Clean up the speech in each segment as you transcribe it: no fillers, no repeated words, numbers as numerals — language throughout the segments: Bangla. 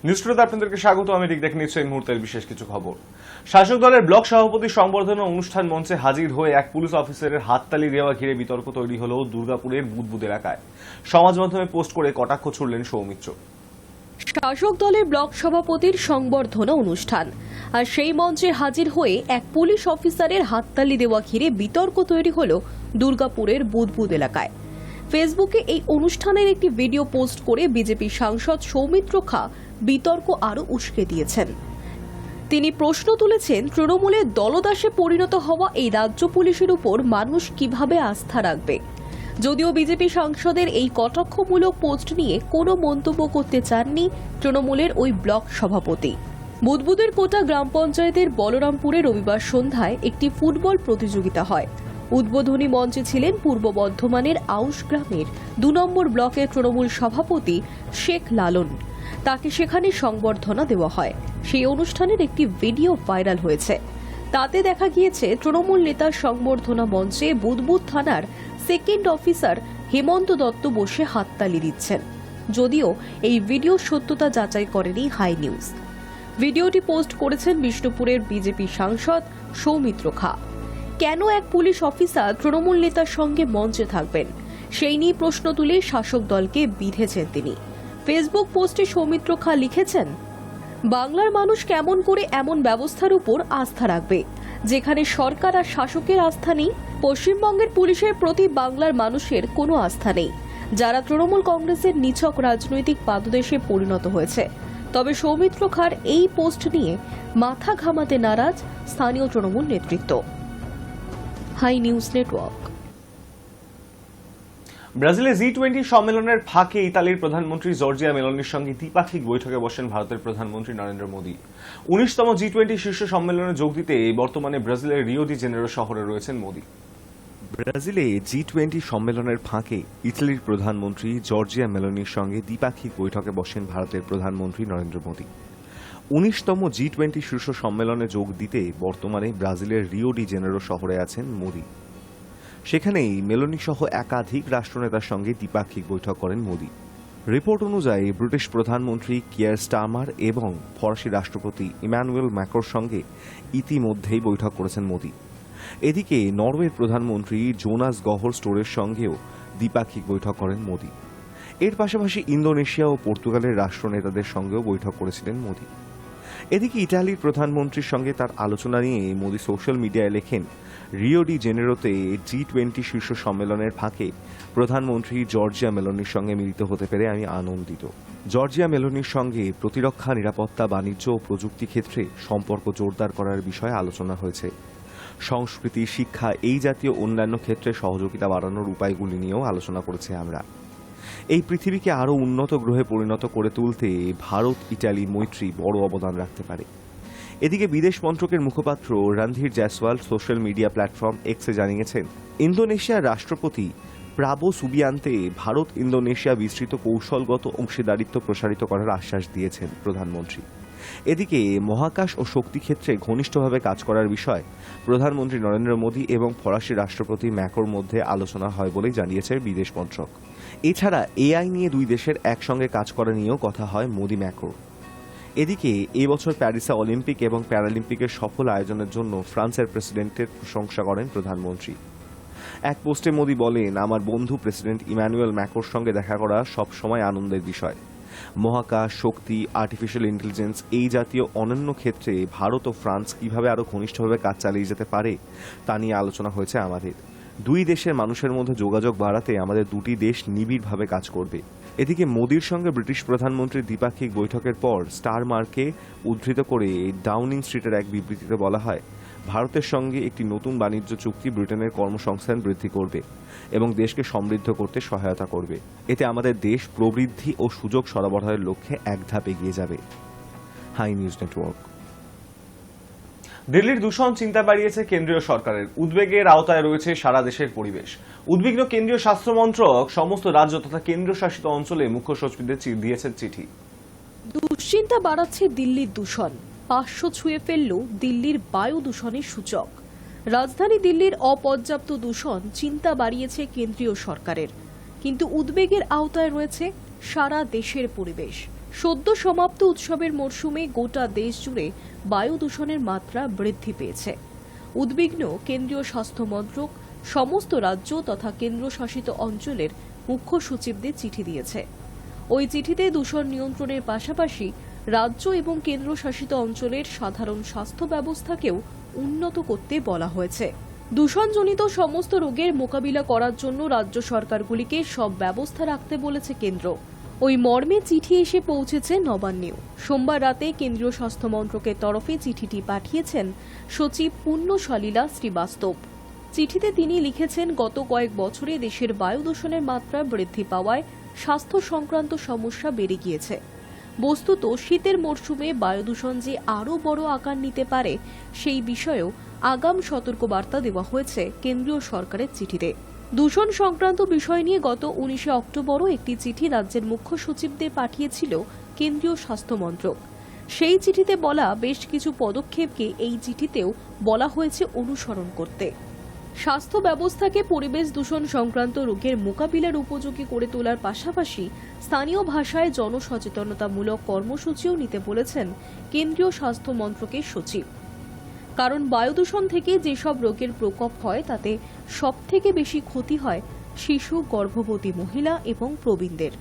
নিউজটোতে আপনাদেরকে স্বাগত। আমি ঠিক দেখে নিচ্ছি এই মুহূর্তের বিশেষ কিছু খবর। শাসক দলের ব্লক সভাপতি সংবর্ধনা অনুষ্ঠান মঞ্চে হাজির হয়ে এক পুলিশ অফিসারের হাততালি দেওয়া ঘিরে বিতর্ক তৈরি হল দুর্গাপুরের বুদবুদ এলাকায়। সমাজ মাধ্যমে পোস্ট করে কটাক্ষ ছুড়লেন সৌমিত্র। শাসক দলের ব্লক সভাপতির সংবর্ধনা অনুষ্ঠান, আর সেই মঞ্চে হাজির হয়ে এক পুলিশ অফিসারের হাততালি দেওয়া ঘিরে বিতর্ক তৈরি হল দুর্গাপুরের বুদবুদ এলাকায়। ফেসবুকে এই অনুষ্ঠানের একটি ভিডিও পোস্ট করে বিজেপি সাংসদ সৌমিত্র খা বিতর্ক আরও উস্কে দিয়েছেন। তিনি প্রশ্ন তুলেছেন, তৃণমূলের দলদাসে পরিণত হওয়া এই রাজ্য পুলিশের উপর মানুষ কিভাবে আস্থা রাখবে। যদিও বিজেপি সাংসদের এই কটাক্ষমূলক পোস্ট নিয়ে কোনো মন্তব্য করতে চাননি তৃণমূলের ওই ব্লক সভাপতি। বুদবুদের কোটা গ্রাম পঞ্চায়েতের বলরামপুরে রবিবার সন্ধ্যায় একটি ফুটবল প্রতিযোগিতা হয়। উদ্বোধনী মঞ্চে ছিলেন পূর্ব বর্ধমানের আউশ গ্রামের ২ নম্বর ব্লকের তৃণমূল সভাপতি শেখ লালন। তাকে সেখানে সংবর্ধনা দেওয়া হয়। সেই অনুষ্ঠানের একটি ভিডিও ভাইরাল হয়েছে। তাতে দেখা গিয়েছে তৃণমূল নেতার সংবর্ধনা মঞ্চে বুদবুদ থানার সেকেন্ড অফিসার হেমন্ত দত্ত বসে হাততালি দিচ্ছেন। যদিও এই ভিডিও সত্যতা যাচাই করেনি হাই নিউজ। ভিডিওটি পোস্ট করেছেন বিষ্ণুপুরের বিজেপি সাংসদ সৌমিত্র খা। কেন এক পুলিশ অফিসার তৃণমূল নেতার সঙ্গে মঞ্চে থাকবেন, সেই নিয়ে প্রশ্ন তুলে শাসক দলকে বিঁধেছেন তিনি। ফেসবুক পোস্টে সৌমিত্র খা লিখেছেন, বাংলার মানুষ কেমন করে এমন ব্যবস্থার উপর আস্থা রাখবে যেখানে সরকার আর শাসকের আস্থা নেই। পশ্চিমবঙ্গের পুলিশের প্রতি বাংলার মানুষের কোনো আস্থা নেই, যারা তৃণমূল কংগ্রেসের নিছক রাজনৈতিক পাদদেশে পরিণত হয়েছে। তবে সৌমিত্র খার এই পোস্ট নিয়ে মাথা ঘামাতে নারাজ স্থানীয় তৃণমূল নেতৃত্ব। Hi News Network. ব্রাজিলে জি-20 সম্মেলনের ফাঁকে ইতালির প্রধানমন্ত্রী জর্জিয়া মেলোনির সঙ্গে দ্বিপাক্ষিক বৈঠকে বসেন ভারতের প্রধানমন্ত্রী নরেন্দ্র মোদী। ১৯তম জি-20 শীর্ষ সম্মেলনে যোগ দিতে বর্তমানে ব্রাজিলের রিও ডি জেনেরো শহরে রয়েছেন মোদী। ব্রাজিলে জি-20 সম্মেলনের ফাঁকে ইতালির প্রধানমন্ত্রী জর্জিয়া মেলোনির সঙ্গে দ্বিপাক্ষিক বৈঠকে বসেন ভারতের প্রধানমন্ত্রী নরেন্দ্র মোদী। ১৯তম জি-20 শীর্ষ সম্মেলনে যোগ দিতে বর্তমানে ব্রাজিলের রিও ডি জেনেরো শহরে আছেন মোদী। সেখানেই মেলোনি সহ একাধিক রাষ্ট্রনেতার সঙ্গে দ্বিপাক্ষিক বৈঠক করেন মোদী। রিপোর্ট অনুযায়ী ব্রিটিশ প্রধানমন্ত্রী কিয়ার স্টারমার এবং ফরাসি রাষ্ট্রপতি ইমানুয়েল ম্যাক্রোর সঙ্গে ইতিমধ্যেই বৈঠক করেছেন মোদী। এদিকে নরওয়ের প্রধানমন্ত্রী জোনাস গহর স্টোরের সঙ্গেও দ্বিপাক্ষিক বৈঠক করেন মোদী। এর পাশাপাশি ইন্দোনেশিয়া ও পর্তুগালের রাষ্ট্রনেতাদের সঙ্গেও বৈঠক করেছিলেন মোদী। এদিকে ইটালির প্রধানমন্ত্রীর সঙ্গে তার আলোচনা নিয়ে মোদী সোশ্যাল মিডিয়ায় লেখেন, রিও ডি জেনেরোতে জি-20 শীর্ষ সম্মেলনের ফাঁকে প্রধানমন্ত্রী জর্জিয়া মেলোনির সঙ্গে মিলিত হতে পেরে আমি আনন্দিত। জর্জিয়া মেলোনির সঙ্গে প্রতিরক্ষা, নিরাপত্তা, বাণিজ্য ও প্রযুক্তি ক্ষেত্রে সম্পর্ক জোরদার করার বিষয়ে আলোচনা হয়েছে। সংস্কৃতি, শিক্ষা, এই জাতীয় অন্যান্য ক্ষেত্রে সহযোগিতা বাড়ানোর উপায়গুলি নিয়েও আলোচনা করেছে আমরা। এই পৃথিবীকে আরও উন্নত গ্রহে পরিণত করে তুলতে ভারত ইটালি মৈত্রী বড় অবদান রাখতে পারে। এদিকে বিদেশ মন্ত্রকের মুখপাত্র Randhir Jaiswal social media platform এক্সে জানিয়েছেন, ইন্দোনেশিয়ার রাষ্ট্রপতি প্রাবো সুবিয়ান্তে ভারত ইন্দোনেশিয়া বিস্তৃত কৌশলগত অংশীদারিত্ব প্রসারিত করার আশ্বাস দিয়েছেন প্রধানমন্ত্রী। এদিকে মহাকাশ ও শক্তি ক্ষেত্রে ঘনিষ্ঠভাবে কাজ করার বিষয়ে প্রধানমন্ত্রী নরেন্দ্র মোদী এবং ফরাসি রাষ্ট্রপতি ম্যাক্রোর মধ্যে আলোচনা হয় বলেই জানিয়েছে বিদেশ মন্ত্রক। এছাড়া এআই নিয়ে দুই দেশের একসঙ্গে কাজ করা নিয়েও কথা হয় মোদী ম্যাক্রোর। এদিকে এবছর প্যারিসে অলিম্পিক এবং প্যারালিম্পিকের সফল আয়োজনের জন্য ফ্রান্সের প্রেসিডেন্টের প্রশংসা করেন প্রধানমন্ত্রী। এক পোস্টে মোদী বলেন, আমার বন্ধু প্রেসিডেন্ট ইমানুয়েল ম্যাক্রোর সঙ্গে দেখা করা সব সময় আনন্দের বিষয়। মহাকাশ, শক্তি, আর্টিফিশিয়াল ইন্টেলিজেন্স, এই জাতীয় অনন্য ক্ষেত্রে ভারত ও ফ্রান্স কিভাবে আরও ঘনিষ্ঠভাবে কাজ চালিয়ে যেতে পারে তা নিয়ে আলোচনা হয়েছে আমাদের। দুই দেশের মানুষের মধ্যে যোগাযোগ বাড়াতে আমাদের দুটি দেশ নিবিড়ভাবে কাজ করবে। এদিকে মোদীর সঙ্গে ব্রিটিশ প্রধানমন্ত্রীর দ্বিপাক্ষিক বৈঠকের পর স্টারমারকে উদ্ধৃত করে ডাউনিং স্ট্রিটের এক বিবৃতিতে বলা হয়, ভারতের সঙ্গে একটি নতুন বাণিজ্য চুক্তি ব্রিটেনের কর্মসংস্থান বৃদ্ধি করবে এবং দেশকে সমৃদ্ধ করতে সহায়তা করবে। এতে আমাদের দেশ প্রবৃদ্ধি ও সুযোগ সরবরাহের লক্ষ্যে এক ধাপ এগিয়ে যাবে। Hi News Network. দিল্লির দূষণ চিন্তা বাড়িয়েছে কেন্দ্রীয় সরকারের। উদ্বেগের আওতায় রয়েছে সারা দেশের পরিবেশ। উদ্বিগ্ন কেন্দ্রীয় স্বাস্থ্য মন্ত্রক সমস্ত রাজ্য তথা কেন্দ্রশাসিত অঞ্চলে মুখ্য সচিবদের দিয়েছে চিঠি। দুশ্চিন্তা বাড়াচ্ছে দিল্লির দূষণ। ৫০০ ছুঁয়ে ফেলল দিল্লির বায়ু দূষণের সূচক। রাজধানী দিল্লির অপর্যাপ্ত দূষণ চিন্তা বাড়িয়েছে কেন্দ্রীয় সরকারের, কিন্তু উদ্বেগের আওতায় রয়েছে সারা দেশের পরিবেশ। সদ্য সমাপ্ত উৎসবের মরশুমে গোটা দেশ জুড়ে বায়ু দূষণের মাত্রা বৃদ্ধি পেয়েছে। উদ্বিগ্ন কেন্দ্রীয় স্বাস্থ্য মন্ত্রক সমস্ত রাজ্য তথা কেন্দ্রশাসিত অঞ্চলের মুখ্য সচিবদের চিঠি দিয়েছে। ওই চিঠিতে দূষণ নিয়ন্ত্রণের পাশাপাশি রাজ্য এবং কেন্দ্রশাসিত অঞ্চলের সাধারণ স্বাস্থ্য ব্যবস্থাকেও উন্নত করতে বলা হয়েছে। দূষণজনিত সমস্ত রোগের মোকাবিলা করার জন্য রাজ্য সরকারগুলিকে সব ব্যবস্থা রাখতে বলেছে কেন্দ্র। ওই মর্মে চিঠি এসে পৌঁছেছে নবান্নেও। সোমবার রাতে কেন্দ্রীয় স্বাস্থ্য মন্ত্রকের তরফে চিঠিটি পাঠিয়েছেন সচিব পুণ্য সলিলা শ্রীবাস্তব। চিঠিতে তিনি লিখেছেন, গত কয়েক বছরে দেশের বায়ু দূষণের মাত্রা বৃদ্ধি পাওয়ায় স্বাস্থ্য সংক্রান্ত সমস্যা বেড়ে গিয়েছে। বস্তুত শীতের মরশুমে বায়ু দূষণ যে আরও বড় আকার নিতে পারে সেই বিষয়েও আগাম সতর্কবার্তা দেওয়া হয়েছে কেন্দ্রীয় সরকারের চিঠিতে। দূষণ সংক্রান্ত বিষয় নিয়ে গত 19 অক্টোবরও একটি চিঠি রাজ্যের মুখ্য সচিবদের পাঠিয়েছিল কেন্দ্রীয় স্বাস্থ্য মন্ত্রক। সেই চিঠিতে বলা বেশ কিছু পদক্ষেপকে এই চিঠিতেও বলা হয়েছে অনুসরণ করতে। স্বাস্থ্য ব্যবস্থাকে পরিবেশ দূষণ সংক্রান্ত রোগের মোকাবিলার উপযোগী করে তোলার পাশাপাশি স্থানীয় ভাষায় জনসচেতনতামূলক কর্মসূচিও নিতে বলেছেন কেন্দ্রীয় স্বাস্থ্য মন্ত্রকের সচিব। কারণ বায়ু দূষণ থেকে যেসব রোগের প্রকোপ হয় তাতে সবথেকে বেশি ক্ষতি হয় শিশু, গর্ভবতী মহিলা এবং প্রবীণদের।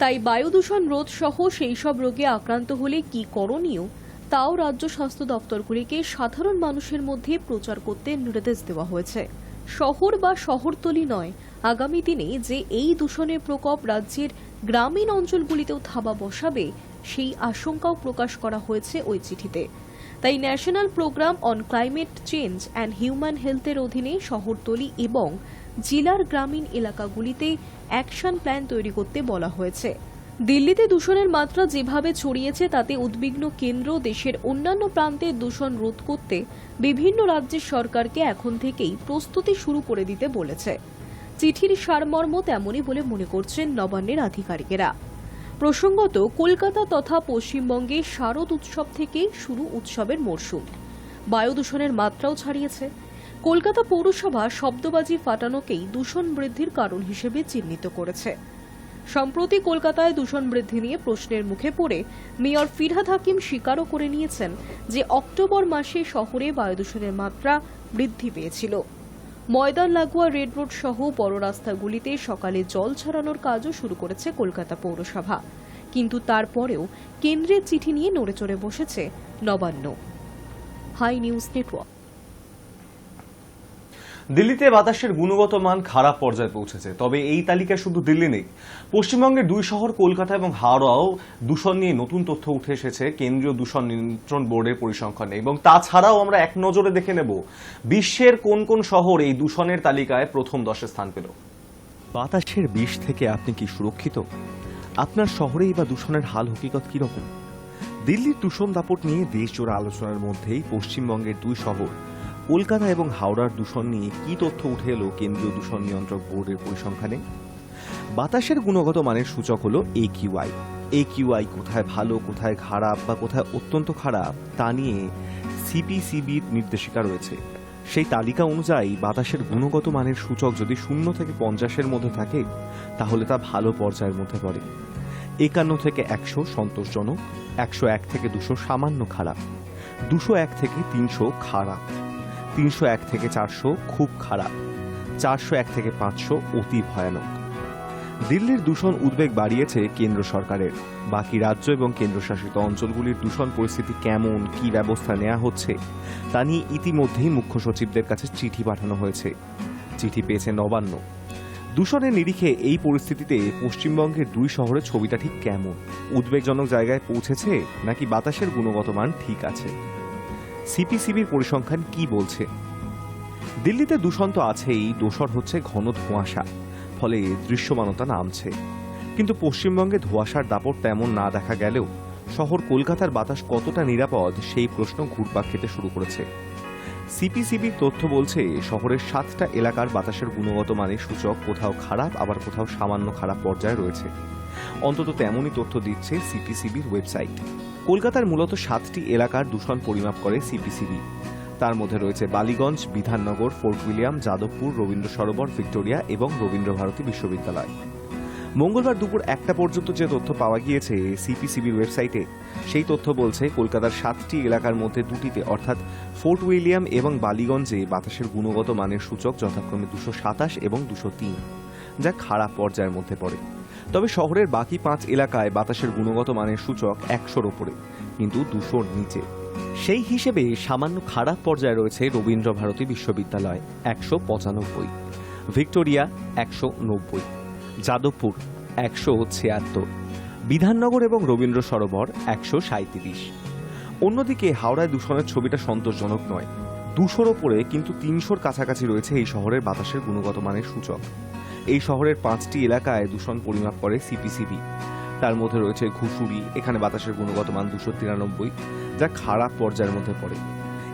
তাই বায়ু দূষণ রোধ সহ সেই সব রোগে আক্রান্ত হলে কি করণীয় তাও রাজ্য স্বাস্থ্য দপ্তরগুলিকে সাধারণ মানুষের মধ্যে প্রচার করতে নির্দেশ দেওয়া হয়েছে। শহর বা শহরতলি নয়, আগামী দিনে যে এই দূষণের প্রকোপ রাজ্যের গ্রামীণ অঞ্চলগুলিতেও থাবা বসাবে সেই আশঙ্কাও প্রকাশ করা হয়েছে ওই চিঠিতে। তাই national programme on climate change and human হেলথের অধীনে শহরতলি এবং জেলার গ্রামীণ এলাকাগুলিতে অ্যাকশন প্ল্যান তৈরি করতে বলা হয়েছে। দিল্লিতে দূষণের মাত্রা যেভাবে ছড়িয়েছে তাতে উদ্বিগ্ন কেন্দ্র দেশের অন্যান্য প্রান্তে দূষণ রোধ করতে বিভিন্ন রাজ্যের সরকারকে এখন থেকেই প্রস্তুতি শুরু করে দিতে বলেছে। চিঠির সারমর্ম তেমনই বলে মনে করছেন নবান্নের আধিকারিকেরা। প্রসঙ্গত, কলকাতা তথা পশ্চিমবঙ্গে শারদ উৎসব থেকে শুরু উৎসবের মরশুম। বায়ু দূষণের মাত্রাও ছাড়িয়েছে। কলকাতা পৌরসভা শব্দবাজি ফাটানোকেই দূষণ বৃদ্ধির কারণ হিসেবে চিহ্নিত করেছে। সম্প্রতি কলকাতায় দূষণ বৃদ্ধি নিয়ে প্রশ্নের মুখে পড়ে মেয়র ফিরহাদ হাকিম স্বীকারও করে নিয়েছেন যে অক্টোবর মাসে শহরে বায়ু দূষণের মাত্রা বৃদ্ধি পেয়েছিল। ময়দান লাগোয়া রেড রোড সহ বড় রাস্তাগুলিতে সকালে জল ছড়ানোর কাজও শুরু করেছে কলকাতা পৌরসভা। কিন্তু তারপরেও কেন্দ্রের চিঠি নিয়ে নড়েচড়ে বসেছে নবান্ন। High News network. দিল্লিতে বাতাসের গুণগত মান খারাপ পর্যায়ে পৌঁছেছে। তবে এই তালিকায় শুধু দিল্লি নেই, পশ্চিমবঙ্গের দুই শহর কলকাতা এবং হাওড়াও দূষণ নিয়ে নতুন তথ্য উঠে এসেছে কেন্দ্রীয় দূষণ নিয়ন্ত্রণ বোর্ডের পরিসংখ্যানে। এবং তাছাড়াও আমরা এক নজরে দেখে নেব বিশ্বের কোন কোন শহর এই দূষণের তালিকায় প্রথম 10-এ স্থান পেল। বাতাসের বিষ থেকে আপনি কি সুরক্ষিত? আপনার শহরেই বা দূষণের হাল হকিকত কিরকম? দিল্লির দূষণ দাপট নিয়ে দেশজোড়া আলোচনার মধ্যেই পশ্চিমবঙ্গের দুই শহর কলকাতা এবং হাওড়ার দূষণ নিয়ে কি তথ্য উঠে এলো কেন্দ্রীয় দূষণ নিয়ন্ত্রক বোর্ডের পরিসংখ্যানে। বাতাসের গুণগত মানের সূচক হলো AQI। AQI কোথায় ভালো, কোথায় খারাপ বা কোথায় অত্যন্ত খারাপ তা নিয়ে CPCBর নির্দেশিকা রয়েছে। সেই তালিকা অনুযায়ী বাতাসের গুণগত মানের সূচক যদি 0 থেকে 50-এর মধ্যে থাকে তাহলে তা ভালো পর্যায়ের মধ্যে পড়ে। 51 থেকে 100 সন্তোষজনক, 101 থেকে 200 সামান্য খারাপ, 201 থেকে 300 খারাপ, 301 থেকে 400 খুব খারাপ, 401 থেকে 500 অতি ভয়ানক। দিল্লির দূষণ উদ্বেগ বাড়িয়েছে কেন্দ্র সরকারের। বাকি রাজ্য এবং কেন্দ্রশাসিত অঞ্চলগুলির দূষণ পরিস্থিতি কেমন, কি ব্যবস্থা নেওয়া হচ্ছে তা নিয়ে ইতিমধ্যেই মুখ্য সচিবদের কাছে চিঠি পাঠানো হয়েছে। চিঠি পেয়েছে নবান্ন। দূষণের নিরিখে এই পরিস্থিতিতে পশ্চিমবঙ্গের দুই শহরের ছবিটা ঠিক কেমন? উদ্বেগজনক জায়গায় পৌঁছেছে নাকি বাতাসের গুণগত মান ঠিক আছে? CPCBর পরিসংখ্যান কি বলছে? দিল্লিতে দূষণ তো আছেই, দোসর হচ্ছে ঘন ধোঁয়াশা, ফলে দৃশ্যমানতা নামছে। কিন্তু পশ্চিমবঙ্গে ধোঁয়াশার দাপট তেমন না দেখা গেলেও শহর কলকাতার বাতাস কতটা নিরাপদ সেই প্রশ্ন ঘুরপাক খেতে শুরু করেছে। CPCBর তথ্য বলছে শহরের 7টা এলাকার বাতাসের গুণগত মানের সূচক কোথাও খারাপ আবার কোথাও সামান্য খারাপ পর্যায়ে রয়েছে। অন্তত তেমনই তথ্য দিচ্ছে CPCBর ওয়েবসাইট। কলকাতার মূলত 7টি এলাকার দূষণ পরিমাপ করে CPCB। তার মধ্যে রয়েছে Ballygunge, Bidhannagar, fort William, Jadavpur, Rabindra Sarobar, Victoria এবং রবীন্দ্রভারতী বিশ্ববিদ্যালয়। মঙ্গলবার দুপুর 1টা পর্যন্ত যে তথ্য পাওয়া গিয়েছে সিপিসিবির ওয়েবসাইটে, সেই তথ্য বলছে কলকাতার 7টি এলাকার মধ্যে 2টিতে অর্থাৎ ফোর্ট উইলিয়াম এবং বালিগঞ্জে বাতাসের গুণগত মানের সূচক যথাক্রমে 227 এবং 203, যা খারাপ পর্যায়ের মধ্যে পড়ে। তবে শহরের বাকি 5 এলাকায় বাতাসের গুণগত মানের সূচক 100-র ওপরে, কিন্তু 200-র নিচে। সেই হিসেবে সামান্য খারাপ পর্যায়ে রয়েছে রবীন্দ্র ভারতী বিশ্ববিদ্যালয় 195, ভিক্টোরিয়া 190, যাদবপুর 176, বিধাননগর এবং রবীন্দ্র সরোবর 137। অন্যদিকে হাওড়ায় দূষণের ছবিটা সন্তোষজনক নয়। 200-র ওপরে কিন্তু 300-র কাছাকাছি রয়েছে এই শহরের বাতাসের গুণগত মানের সূচক। এই শহরের 5টি এলাকায় দূষণ পরিমাপ করে সিপিসিবি। তার মধ্যে রয়েছে ঘুষুরি, এখানে বাতাসের গুণগত মান 293, যা খারাপ পর্যায়ের মধ্যে পড়ে।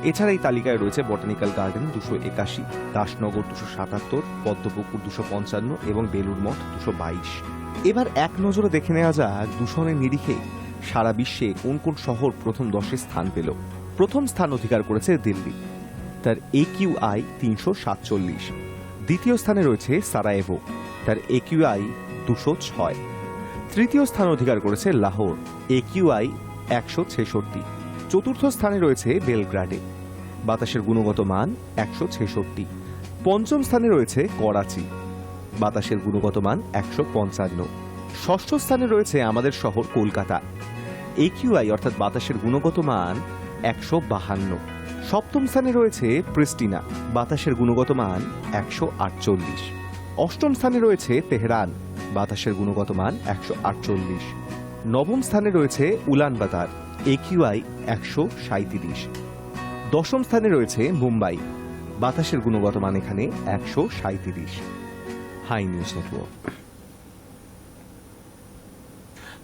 এছাড়া এই তালিকায় রয়েছে বটানিক্যাল গার্ডেন 281, দাসনগর 277, পদ্মপুকুর 255 এবং বেলুর মঠ 222। এবার এক নজরে দেখে নেওয়া যাক দূষণের নিরিখে সারা বিশ্বে কোন কোন শহর প্রথম 10-এ স্থান পেল। প্রথম স্থান অধিকার করেছে দিল্লি, তার AQI 347। দ্বিতীয় স্থানে রয়েছে সারায়েভো, তার AQI 206। তৃতীয় স্থান অধিকার করেছে লাহোর, AQI 166। চতুর্থ স্থানে রয়েছে বেলগ্রাডে, বাতাসের গুণগত মান 166। পঞ্চম স্থানে রয়েছে করাচি, বাতাসের গুণগত মান 155। ষষ্ঠ স্থানে রয়েছে আমাদের শহর কলকাতা, AQI অর্থাৎ বাতাসের গুণগত মান 152। সপ্তম স্থানে রয়েছে প্রিস্টিনা, বাতাসের গুণগত মান 148। অষ্টম স্থানে রয়েছে তেহরান, বাতাসের গুণগত মান 148। নবম স্থানে রয়েছে উলানবাতার, AQI 137। দশম স্থানে রয়েছে মুম্বাই, বাতাসের গুণগত মান এখানে 137। Hi News Network.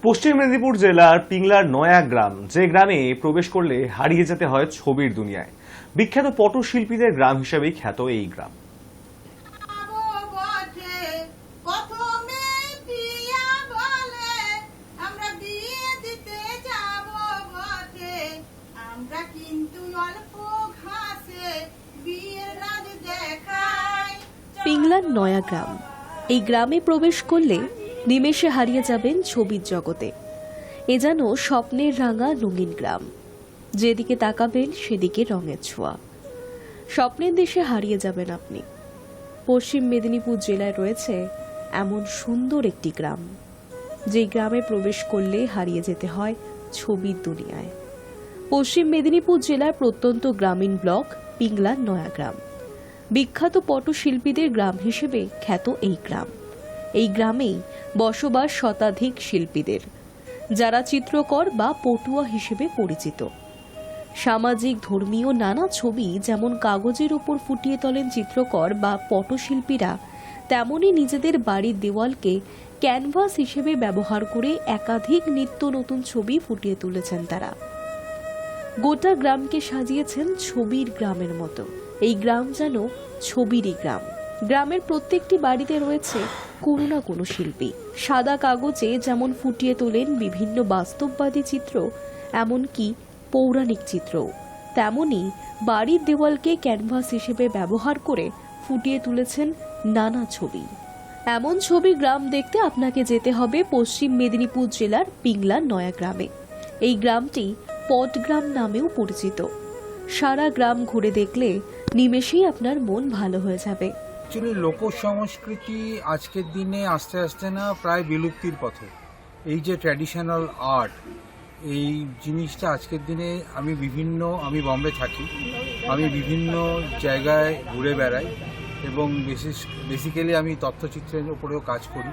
Paschim Medinipur জেলার পিংলার নয়া গ্রাম, যে গ্রামে প্রবেশ করলে হারিয়ে যেতে হয় ছবির দুনিয়ায়। বিখ্যাত পটশিল্পীদের গ্রাম হিসেবেই খ্যাত এই গ্রাম। পিংলার নয়া গ্রাম, এই গ্রামে প্রবেশ করলে নিমেষে হারিয়ে যাবেন ছবির জগতে। এ যেন স্বপ্নের রাঙা রঙিন গ্রাম, যেদিকে তাকাবেন সেদিকে রঙের ছোঁয়া। স্বপ্নের দেশে হারিয়ে যাবেন আপনি। পশ্চিম মেদিনীপুর জেলায় রয়েছে এমন সুন্দর একটি গ্রাম, যে গ্রামে প্রবেশ করলে হারিয়ে যেতে হয় ছবির দুনিয়ায়। পশ্চিম মেদিনীপুর জেলার প্রত্যন্ত গ্রামীণ ব্লক পিংলার নয়া গ্রাম, বিখ্যাত পটশিল্পীদের গ্রাম হিসেবে খ্যাত এই গ্রাম। এই গ্রামেই বসবাস শতাধিক শিল্পীদের, যারা চিত্রকর বা পটুয়া হিসেবে পরিচিত। সামাজিক ধর্মীয় নানা ছবি যেমন কাগজের ওপর ফুটিয়ে তোলেন চিত্রকর বা পটশিল্পীরা, তেমনি নিজেদের বাড়ির দেওয়ালকে ক্যানভাস হিসেবে ব্যবহার করে একাধিক নিত্য নতুন ছবি ফুটিয়ে তুলেছেন তারা। গোটা গ্রামকে সাজিয়েছেন ছবির গ্রামের মতো। এই গ্রাম যেন ছবিরই গ্রাম। গ্রামের প্রত্যেকটি বাড়িতে রয়েছে কোনো না কোনো শিল্পী। সাদা কাগজে যেমন ফুটিয়ে তোলেন বিভিন্ন বাস্তববাদী চিত্র, এমনকি পৌরাণিক চিত্র, তেমনি বাড়ির দেওয়ালকে ক্যানভাস হিসেবে ব্যবহার করে ফুটিয়ে তুলেছেন নানা ছবি। এমন ছবি গ্রাম দেখতে আপনাকে যেতে হবে পশ্চিম মেদিনীপুর জেলার পিংলার নয়া গ্রামে। এই গ্রামটি পটগ্রাম নামেও পরিচিত। সারা গ্রাম ঘুরে দেখলে নিমেষেই আপনার মন ভালো হয়ে যাবে। অ্যাকচুয়ালি লোক সংস্কৃতি আজকের দিনে আস্তে আস্তে না প্রায় বিলুপ্তির পথে। এই যে ট্র্যাডিশনাল আর্ট, এই জিনিসটা আজকের দিনে আমি বম্বে থাকি, আমি বিভিন্ন জায়গায় ঘুরে বেড়াই এবং বেসিক্যালি আমি তথ্যচিত্রের উপরেও কাজ করি।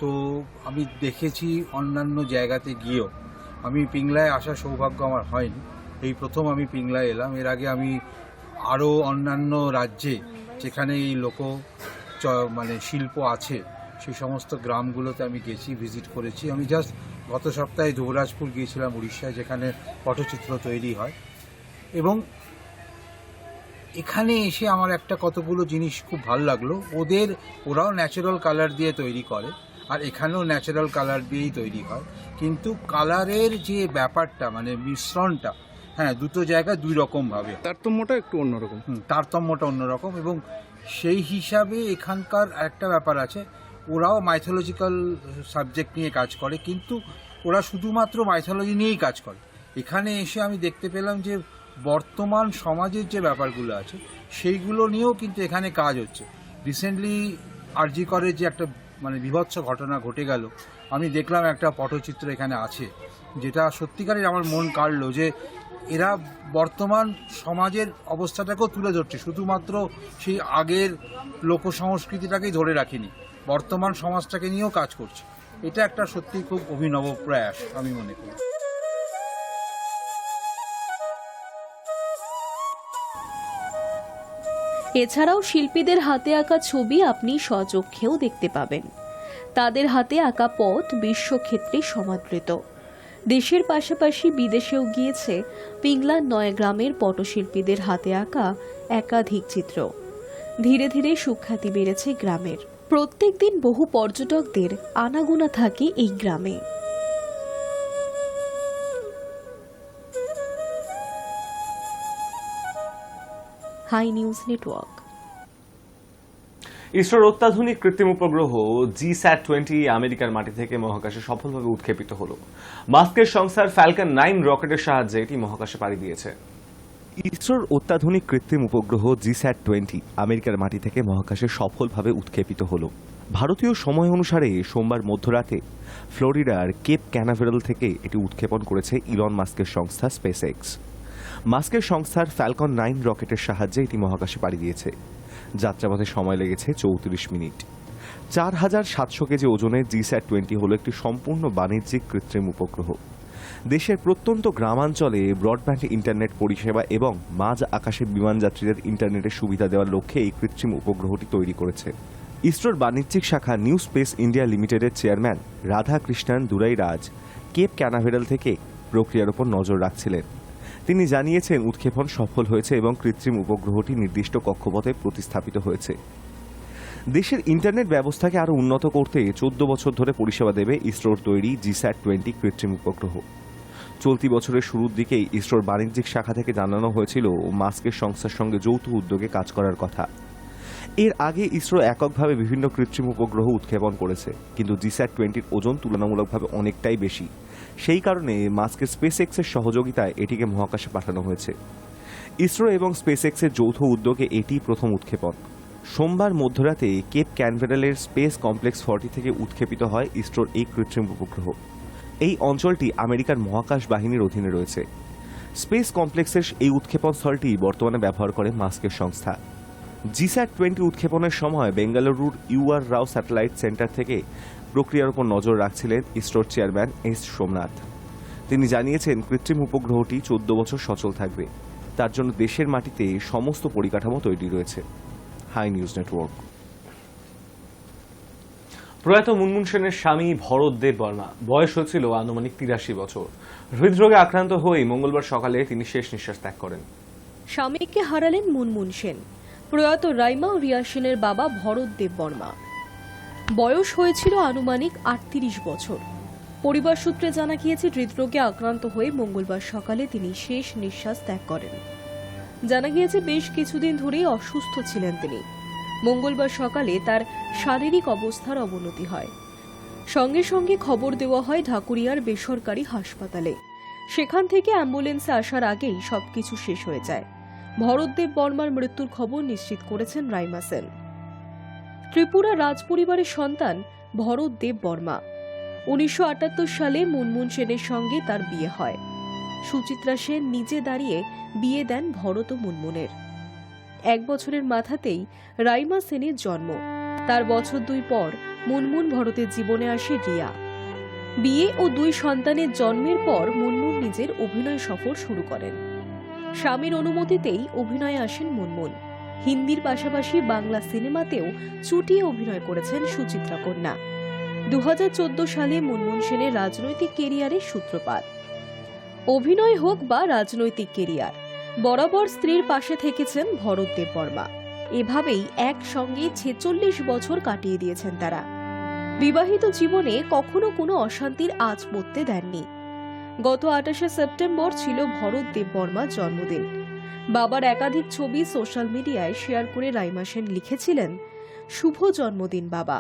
তো আমি দেখেছি অন্যান্য জায়গাতে গিয়েও, আমি পিংলায় আসার সৌভাগ্য আমার হয়নি, এই প্রথম আমি পিংলায় এলাম। এর আগে আমি আরও অন্যান্য রাজ্যে যেখানে এই শিল্প আছে সেই সমস্ত গ্রামগুলোতে আমি গেছি, ভিজিট করেছি। আমি জাস্ট গত সপ্তাহে যুবরাজপুর গিয়েছিলাম উড়িষ্যায়, যেখানে পটচিত্র তৈরি হয়। এবং এখানে এসে আমার একটা কতগুলো জিনিস খুব ভালো লাগলো। ওরাও ন্যাচারাল কালার দিয়ে তৈরি করে, আর এখানেও ন্যাচারাল কালার দিয়েই তৈরি হয়, কিন্তু কালারের যে ব্যাপারটা মিশ্রণটা, হ্যাঁ, দুটো জায়গায় দুই রকম ভাবে, তারতম্যটা একটু অন্যরকম। তারতম্যটা অন্যরকম। এবং সেই হিসাবে এখানকার একটা ব্যাপার আছে, ওরাও মাইথোলজিক্যাল সাবজেক্ট নিয়ে কাজ করে, কিন্তু ওরা শুধুমাত্র মাইথোলজি নিয়েই কাজ করে। এখানে এসে আমি দেখতে পেলাম যে বর্তমান সমাজের যে ব্যাপারগুলো আছে সেইগুলো নিয়েও কিন্তু এখানে কাজ হচ্ছে। রিসেন্টলি আরজি করের যে একটা বিভৎস ঘটনা ঘটে গেল, আমি দেখলাম একটা পটচিত্র এখানে আছে, যেটা সত্যিকারের আমার মন কাড়লো যে এরা বর্তমান সমাজের অবস্থাটাকেও তুলে ধরছে, শুধুমাত্র সেই আগের লোক সংস্কৃতিটাকেই ধরে রাখেনি, বর্তমান সমাজটাকে নিয়েও কাজ করছে। এটা একটা সত্যি খুব অভিনব প্রয়াস আমি মনে করি। এছাড়াও শিল্পীদের হাতে আঁকা ছবি আপনি স্বচক্ষেও দেখতে পাবেন। তাদের হাতে আঁকা পথ বিশ্বক্ষেত্রে সমাদৃত। দেশের পাশাপাশি বিদেশেও গিয়েছে পিংলা নয়াগ্রামের পটশিল্পীদের হাতে আঁকা একাধিক চিত্র। ধীরে ধীরে সুখ্যাতি বেড়েছে গ্রামের। প্রত্যেক দিন বহু পর্যটকদের আনাগোনা থাকে এই গ্রামে। Hi News Network. ইসরোর অত্যাধুনিক কৃত্রিম উপগ্রহ GSAT-20 আমেরিকার মাটি থেকে মহাকাশে সফলভাবে উৎক্ষেপিত হলো। মাস্কের সংস্থার ফ্যালকন 9 রকেটের সাহায্যে এটি মহাকাশে পাড়ি দিয়েছে। ইসরোর অত্যাধুনিক কৃত্রিম উপগ্রহ GSAT-20 আমেরিকার মাটি থেকে মহাকাশে সফলভাবে উৎক্ষেপিত হলো। ভারতীয় সময় অনুসারে সোমবার মধ্যরাতে ফ্লোরিডার কেপ ক্যানাভেরাল থেকে এটি উৎক্ষেপণ করেছে ইলন মাস্কের সংস্থা স্পেসএক্স। মাস্কের সংস্থার ফ্যালকন 9 রকেটের সাহায্যে এটি মহাকাশে পাড়ি দিয়েছে। যাত্রাপথে সময় লেগেছে 34 মিনিট। 4700 কেজি ওজনের GSAT-20 হল একটি সম্পূর্ণ বাণিজ্যিক কৃত্রিম উপগ্রহ। দেশের প্রত্যন্ত গ্রামাঞ্চলে ব্রডব্যান্ড ইন্টারনেট পরিষেবা এবং মাঝ আকাশে বিমানযাত্রীদের ইন্টারনেটের সুবিধা দেওয়ার লক্ষ্যে এই কৃত্রিম উপগ্রহটি তৈরি করেছে। ইসরোর বাণিজ্যিক শাখা নিউ স্পেস ইন্ডিয়া লিমিটেডের chairman Radhakrishnan Durairaj Cape Canaveral থেকে প্রক্রিয়ার উপর নজর রাখছিলেন। তিনি জানিয়েছেন উৎক্ষেপণ সফল হয়েছে এবং কৃত্রিম উপগ্রহটি নির্দিষ্ট কক্ষপথে প্রতিস্থাপিত হয়েছে। দেশের ইন্টারনেট ব্যবস্থাকে আরও উন্নত করতে 14 বছর ধরে পরিষেবা দেবে ইসরোর তৈরি GSAT-20 কৃত্রিম উপগ্রহ। চলতি বছরের শুরুর দিকেই ইসরোর বাণিজ্যিক শাখা থেকে জানানো হয়েছিল মাস্কের সংস্থার সঙ্গে যৌথ উদ্যোগে কাজ করার কথা। এর আগে ইসরো এককভাবে বিভিন্ন কৃত্রিম উপগ্রহ উৎক্ষেপণ করেছে, কিন্তু GSAT-20 ওজন তুলনামূলকভাবে অনেকটাই বেশি। সেই কারণে মাস্কের স্পেসএক্সের সহযোগিতায় এটিকে মহাকাশে পাঠানো হয়েছে। ইসরো এবং স্পেসএক্সের যৌথ উদ্যোগে এটি প্রথম উৎক্ষেপণ। সোমবার মধ্যরাতে কেপ ক্যানভেরালের স্পেস কমপ্লেক্স 40 থেকে উৎক্ষেপিত হয় ইসরোর এই কৃত্রিম উপগ্রহ। এই অঞ্চলটি আমেরিকার মহাকাশ বাহিনীর অধীনে রয়েছে। স্পেস কমপ্লেক্সের এই উৎক্ষেপণ স্থলটি বর্তমানে ব্যবহার করে মাস্কের সংস্থা। GSAT-20 উৎক্ষেপণের সময় বেঙ্গালুরুর UR রাও স্যাটেলাইট সেন্টার থেকে প্রক্রিয়ার উপর নজর রাখছিলেন ইসরোর চেয়ারম্যান S সোমনাথ। তিনি জানিয়েছেন কৃত্রিম উপগ্রহটি 14 বছর সচল থাকবে। তার জন্য দেশের মাটিতে সমস্ত পরিকাঠামো তৈরি রয়েছে। Hi News Network. প্রয়াত মুনমুন সেনের স্বামী ভরত দেব বর্মা বয়স হয়েছিল আনুমানিক 83 বছর। হৃদরোগে আক্রান্ত হয়ে মঙ্গলবার সকালে তিনি শেষ নিঃশ্বাস ত্যাগ করেন। স্বামীকে হারালেন মুনমুন সেন। প্রয়াত রাইমা ও রিয়া সেনের বাবা ভরত দেব বর্মা। বয়স হয়েছিল আনুমানিক 38 বছর। পরিবার সূত্রে জানা গিয়েছে হৃদরোগে আক্রান্ত হয়ে মঙ্গলবার সকালে তিনি শেষ নিঃশ্বাস ত্যাগ করেন। জানা গিয়েছে বেশ কিছুদিন ধরেই অসুস্থ ছিলেন তিনি। মঙ্গলবার সকালে তার শারীরিক অবস্থার অবনতি হয়। সঙ্গে সঙ্গে খবর দেওয়া হয় ঢাকুরিয়ার বেসরকারি হাসপাতালে। সেখান থেকে অ্যাম্বুলেন্সে আসার আগেই সবকিছু শেষ হয়ে যায়। ভরত দেব বর্মার মৃত্যুর খবর নিশ্চিত করেছেন রাইমা সেন। ত্রিপুরা রাজপরিবারের সন্তান ভরত দেব বর্মা। 1978 সালে মুনমুন সেনের সঙ্গে তার বিয়ে হয়। সুচিত্রা সেন নিজে দাঁড়িয়ে বিয়ে দেন ভরত ও মুনমুনের। 1 বছরের মাথাতেই রাইমা সেনের জন্ম। তার বছর 2 পর মুনমুন ভরতের জীবনে আসে রিয়া। বিয়ে ও 2 সন্তানের জন্মের পর মুনমুন নিজের অভিনয় সফর শুরু করেন। স্বামীর অনুমতিতেই অভিনয়ে আসেন মুনমুন। হিন্দির পাশাপাশি বাংলা সিনেমাতেও চুটিয়ে অভিনয় করেছেন সুচিত্রা কন্যা। 2014 সালে মুনমুন সেনের রাজনৈতিক কেরিয়ারের সূত্রপাত। অভিনয় হোক বা রাজনৈতিক কেরিয়ার, বরাবর স্ত্রীর পাশে থেকেছেন ভরত দেব বর্মা। এভাবেই একসঙ্গে 46 বছর কাটিয়ে দিয়েছেন তারা। বিবাহিত জীবনে কখনো কোনো অশান্তির আঁচ পড়তে দেননি। গত 28শে সেপ্টেম্বর ছিল ভরত দেব বর্মার জন্মদিন। বাবার একাধিক ছবি সোশ্যাল মিডিয়ায় শেয়ার করে রাইমা সেন লিখেছিলেন, শুভ জন্মদিন বাবা,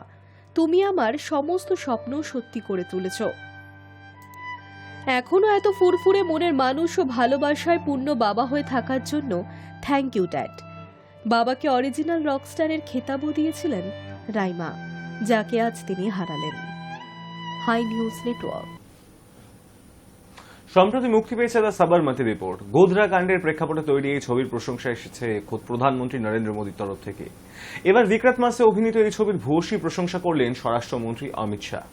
তুমি আমার সমস্ত স্বপ্ন সত্যি করে তুলেছ। এখনো এত ফুরফুরে মনের মানুষ ও ভালোবাসায় পূর্ণ বাবা হয়ে থাকার জন্য থ্যাংক ইউ ড্যাড। বাবাকে অরিজিনাল রকস্টারের খেতাবও দিয়েছিলেন রাইমা, যাকে আজ তিনি হারালেন। Hi News Network. সম্প্রতি মুক্তি পেয়েছে দ্য সাবরমতি রিপোর্ট। গোধরা কাণ্ডের প্রেক্ষাপটে তৈরি এই ছবির প্রশংসা এসেছে খোদ প্রধানমন্ত্রী নরেন্দ্র মোদীর তরফ থেকে। এবার বিক্রাত মাসে অভিনীত এই ছবির ভূয়সী প্রশংসা করলেন স্বরাষ্ট্রমন্ত্রী অমিত শাহ।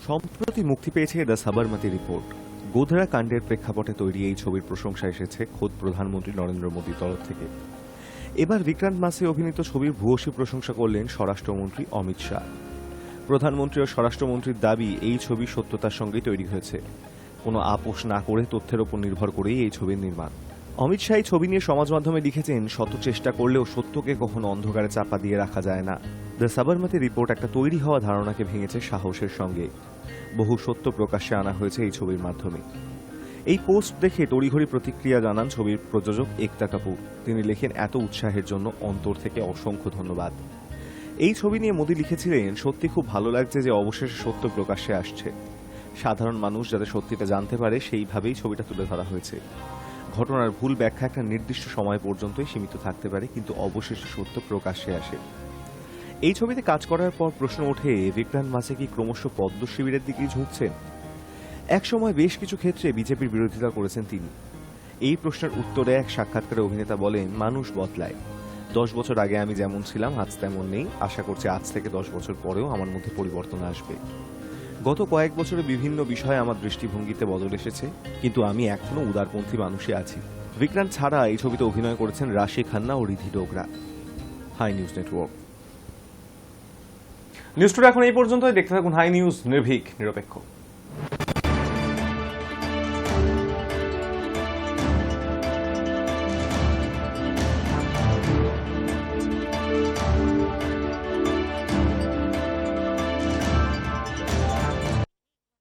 সম্প্রতি মুক্তি পেয়েছে দ্য সাবরমতি রিপোর্ট। গোধরা কাণ্ডের প্রেক্ষাপটে তৈরি এই ছবির প্রশংসা এসেছে খোদ প্রধানমন্ত্রী নরেন্দ্র মোদীর তরফ থেকে। এবার বিক্রান্ত মাসে অভিনীত ছবির ভূয়সী প্রশংসা করলেন স্বরাষ্ট্রমন্ত্রী অমিত শাহ। প্রধানমন্ত্রী ও স্বরাষ্ট্রমন্ত্রীর দাবি, এই ছবি সত্যতার সঙ্গেই তৈরি হয়েছে, কোনো আপোষ না করে তথ্যের উপর নির্ভর করেই এই ছবির নির্মাণ। অমিত শাহ এই ছবি নিয়ে সমাজ মাধ্যমে লিখেছেন, শত চেষ্টা করলেও সত্যকে কখনো অন্ধকারে চাপা দিয়ে রাখা যায় না। দ্য সাবরমতি রিপোর্ট একটা তৈরি হওয়া ধারণাকে ভেঙেছে সাহসের সঙ্গে। বহু সত্য প্রকাশ্যে আনা হয়েছে এই ছবির মাধ্যমে। এই পোস্ট দেখে তড়িঘড়ি প্রতিক্রিয়া জানান ছবির প্রযোজক একতা কাপুর। তিনি লেখেন, এত উৎসাহের জন্য অন্তর থেকে অসংখ্য ধন্যবাদ। এই ছবি নিয়ে মোদি লিখেছিলেন, সত্যি খুব ভালো লাগছে যে অবশেষে সত্য প্রকাশ্যে আসছে। সাধারণ মানুষ যাতে সত্যিটা জানতে পারে সেইভাবেই ছবিটা তুলে ধরা হয়েছে। ঘটনার ভুল ব্যাখ্যা একটা নির্দিষ্ট সময় পর্যন্তই সীমিত থাকতে পারে, কিন্তু অবশেষে সত্য প্রকাশ্যে আসে। এই ছবিতে কাজ করার পর প্রশ্ন ওঠে, বিক্রান্ত মাসে কি ক্রমশ পদ্ম শিবিরের দিকেই ঝুঁকছেন? একসময় বেশ কিছু ক্ষেত্রে বিজেপির বিরোধিতা করেছেন তিনি। এই প্রশ্নের উত্তরে এক সাক্ষাৎকারে অভিনেতা বলেন, মানুষ বদলায়। 10 বছর আগে আমি যেমন ছিলাম আজ তেমন নেই। আশা করছি আজ থেকে 10 বছর পরেও আমার মধ্যে পরিবর্তন আসবে। গত কয়েক বছরে বিভিন্ন বিষয়ে আমার দৃষ্টিভঙ্গিতে বদল এসেছে, কিন্তু আমি এখনো উদারপন্থী মানুষই আছি। বিক্রান্ত ছাড়া এই ছবিতে অভিনয় করেছেন রাশি খান্না ও Ridhi Dogra. High News Network. News Today এখন এই পর্যন্তই। দেখতে থাকুন হাই নিউজ, নির্ভীক, নিরপেক্ষ।